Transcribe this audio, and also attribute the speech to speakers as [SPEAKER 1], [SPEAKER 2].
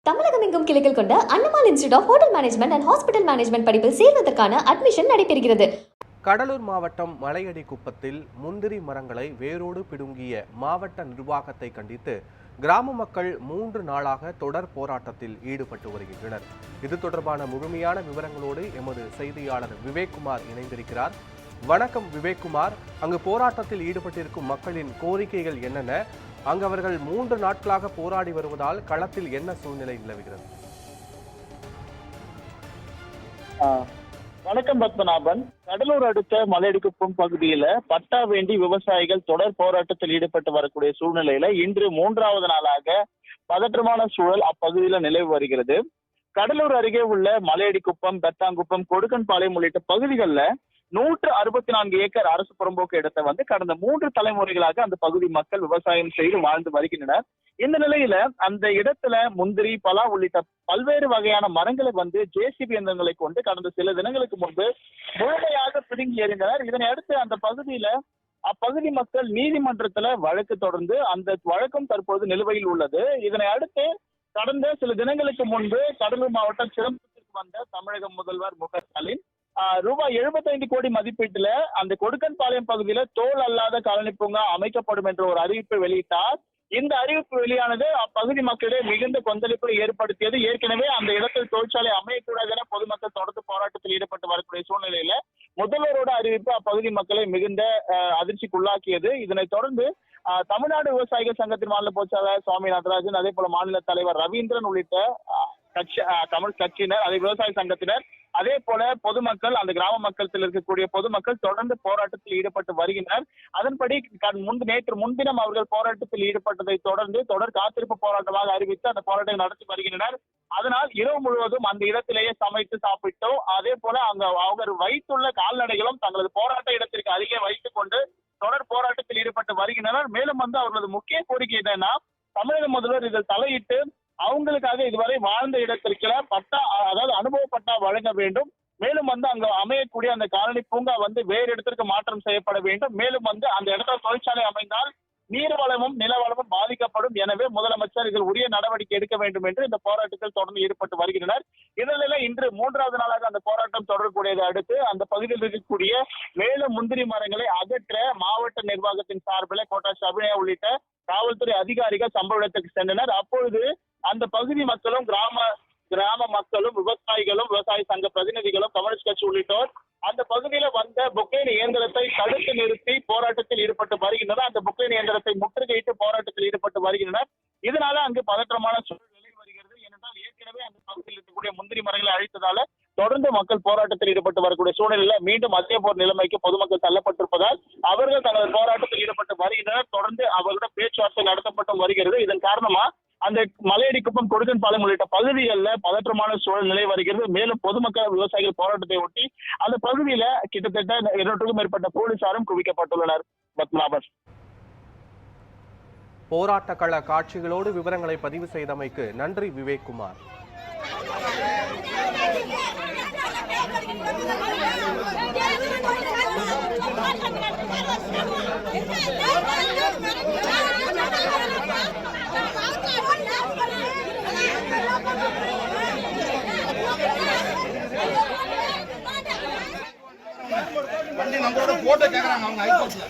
[SPEAKER 1] தமிழகம் எங்கும் கிளைகள் கொண்ட Annamalai institute of hotel management and hospital management படிப்பில் சேர்வதற்கான அட்மிஷன் நடைபெறுகிறது.
[SPEAKER 2] கடலூர் மாவட்டம் மலையடி குப்பத்தில் முந்திரி மரங்களை வேரோடு பிடுங்கிய மாவட்ட நிர்வாகத்தை கண்டித்து கிராம மக்கள் 3 நாளாக தொடர் போராட்டத்தில் ஈடுபட்டு வருகின்றனர். இது தொடர்பான முழுமையான விவரங்களோடு எமது செய்தியாளர் விவேக்குமார் இணைந்திருக்கிறார். வணக்கம் விவேக்குமார், அங்கு போராட்டத்தில் ஈடுபட்டிருக்கும் மக்களின் கோரிக்கைகள் என்னென்ன? அங்கு அவர்கள் 3 நாட்களாக போராடி வருவதால் களத்தில் என்ன சூழ்நிலை நிலவுகிறது?
[SPEAKER 3] வணக்கம் பத்மநாபன். கடலூர் அடுத்த மலையடிக்குப்பம் பகுதியில பட்டா வேண்டி விவசாயிகள் தொடர் போராட்டத்தில் ஈடுபட்டு வரக்கூடிய சூழ்நிலையில இன்று 3வது நாளாக பதற்றமான சூழல் அப்பகுதியில நிலவி வருகிறது. கடலூர் அருகே உள்ள மலையடிக்குப்பம், பெத்தாங்குப்பம், கொடுக்கன்பாளையம் உள்ளிட்ட பகுதிகளில் 164 ஏக்கர் அரசு புறம்போக்கு இடத்தை கடந்த 3 தலைமுறைகளாக அந்த பகுதி மக்கள் விவசாயம் செய்து வாழ்ந்து வருகின்றனர். இந்த நிலையில அந்த இடத்துல முந்திரி, பலா உள்ளிட்ட பல்வேறு வகையான மரங்களை ஜேசிபி இயந்திரங்களை கொண்டு கடந்த சில தினங்களுக்கு முன்பு முழுமையாக பிடுங்கி எறிந்தனர். இதனை அடுத்து அந்த பகுதியில அப்பகுதி மக்கள் நீதிமன்றத்துல வழக்கு தொடர்ந்து அந்த வழக்கும் தற்போது நிலுவையில் உள்ளது. இதனை அடுத்து கடந்த சில தினங்களுக்கு முன்பு கடலூர் மாவட்டம் சிதம்பரத்திற்கு வந்த தமிழக முதல்வர் மு க ஸ்டாலின் ரூபாய் 75 கோடி மதிப்பீட்டுல அந்த கொடுக்கன்பாளையம் பகுதியில தோல் அல்லாத காலனி பூங்கா அமைக்கப்படும் என்ற ஒரு அறிவிப்பை வெளியிட்டார். இந்த அறிவிப்பு வெளியானது அப்பகுதி மக்களிடையே மிகுந்த கொந்தளிப்பை ஏற்படுத்தியது. ஏற்கனவே அந்த இடத்தில் தொழிற்சாலை அமையக்கூடாது என பொதுமக்கள் தொடர்ந்து போராட்டத்தில் ஈடுபட்டு வரக்கூடிய சூழ்நிலையில முதல்வரோட அறிவிப்பு அப்பகுதி மக்களை மிகுந்த அதிர்ச்சிக்குள்ளாக்கியது. இதனைத் தொடர்ந்து தமிழ்நாடு விவசாயிகள் சங்கத்தின் மாநில பொதுச்செயலாளர் சுவாமி நடராஜன், அதே போல மாநில தலைவர் ரவீந்திரன் உள்ளிட்ட தமிழ் கட்சியினர், அதே விவசாய சங்கத்தினர், அதே போல பொதுமக்கள், அந்த கிராம மக்களத்தில் இருக்கக்கூடிய பொதுமக்கள் தொடர்ந்து போராட்டத்தில் ஈடுபட்டு வருகின்றனர். அதன்படி நேற்று முன்தினம் அவர்கள் போராட்டத்தில் ஈடுபட்டதை தொடர்ந்து தொடர் காத்திருப்பு போராட்டமாக அறிவித்து அந்த போராட்டத்தை நடத்தி வருகின்றனர். அதனால் இரவு முழுவதும் அந்த இடத்திலேயே சமைத்து சாப்பிட்டோம். அதே போல அவர் வைத்துள்ள கால்நடைகளும் தங்களது போராட்ட இடத்திற்கு அருகே வைத்துக் கொண்டு தொடர் போராட்டத்தில் ஈடுபட்டு வருகின்றனர். மேலும் அவர்களது முக்கிய கோரிக்கை என்னன்னா, தமிழக முதல்வர் இதில் தலையிட்டு அவங்களுக்காக இதுவரை வாழ்ந்த இடத்திற்கு பட்டா, அதாவது அனுபவ பட்டா வழங்க வேண்டும். மேலும் அங்க அமையக்கூடிய அந்த காலனி பூங்கா வேறு இடத்திற்கு மாற்றம் செய்யப்பட வேண்டும். மேலும் அந்த இடத்துல தொழிற்சாலை அமைந்தால் நீர்வளமும் நிலவளமும் பாதிக்கப்படும். எனவே முதலமைச்சர் இதில் உரிய நடவடிக்கை எடுக்க வேண்டும் என்று இந்த போராட்டத்தில் தொடர்ந்து ஈடுபட்டு வருகின்றனர். இதனில இன்று 3வது நாளாக அந்த போராட்டம் தொடரக்கூடியதை அடுத்து அந்த பகுதியில் இருக்கக்கூடிய மேலும் முந்திரி மரங்களை அகற்ற மாவட்ட நிர்வாகத்தின் சார்பில் கோட்டாட்சி அபிநயா உள்ளிட்ட காவல்துறை அதிகாரிகள் சம்பவ இடத்துக்கு சென்றனர். அப்பொழுது அந்த பகுதி மக்களும் கிராம மக்களும் விவசாயிகளும் விவசாய சங்க பிரதிநிதிகளும் கம்யூனிஸ்ட் கட்சி உள்ளிட்டோர் அந்த பகுதியில பொக்லைன் இயந்திரத்தை தடுத்து நிறுத்தி போராட்டத்தில் ஈடுபட்டு வருகின்றனர். அந்த பொக்லைன் இயந்திரத்தை முற்றுகையிட்டு போராட்டத்தில் ஈடுபட்டு வருகின்றனர். இதனால அங்கு பதற்றமான சூழல் நிலவி வருகிறது. ஏனென்றால் ஏற்கனவே அந்த பகுதியில் இருக்கக்கூடிய முந்திரி மரங்களை அழித்ததால தொடர்ந்து மக்கள் போராட்டத்தில் ஈடுபட்டு வரக்கூடிய சூழ்நிலையில மீண்டும் அதே போர் நிலைமைக்கு பொதுமக்கள் தள்ளப்பட்டிருப்பதால் அவர்கள் தங்களது போராட்டத்தில் ஈடுபட்டு வருகின்றனர். தொடர்ந்து அவர்களிடம் பேச்சுவார்த்தை நடத்தப்பட்டு வருகிறது. இதன் காரணமா அந்த மலையடிக்குப்பம், கொடுக்கன்பாளையம் உள்ளிட்ட பகுதிகளில் பதற்றமான சூழல் நிலை வருகிறது. மேலும் பொதுமக்கள், விவசாயிகள் போராட்டத்தை ஒட்டி அந்த பகுதியில கிட்டத்தட்ட 200க்கும் மேற்பட்ட போலீசாரும் குவிக்கப்பட்டுள்ளனர். பத்மநாபன்.
[SPEAKER 2] போராட்ட கள காட்சிகளோடு விவரங்களை பதிவு செய்தமைக்கு நன்றி விவேக்குமார்.
[SPEAKER 4] வண்டி நம்மளோட போட்டோ கேக்குறாங்க அவங்க ஹைகோர்ட்ல.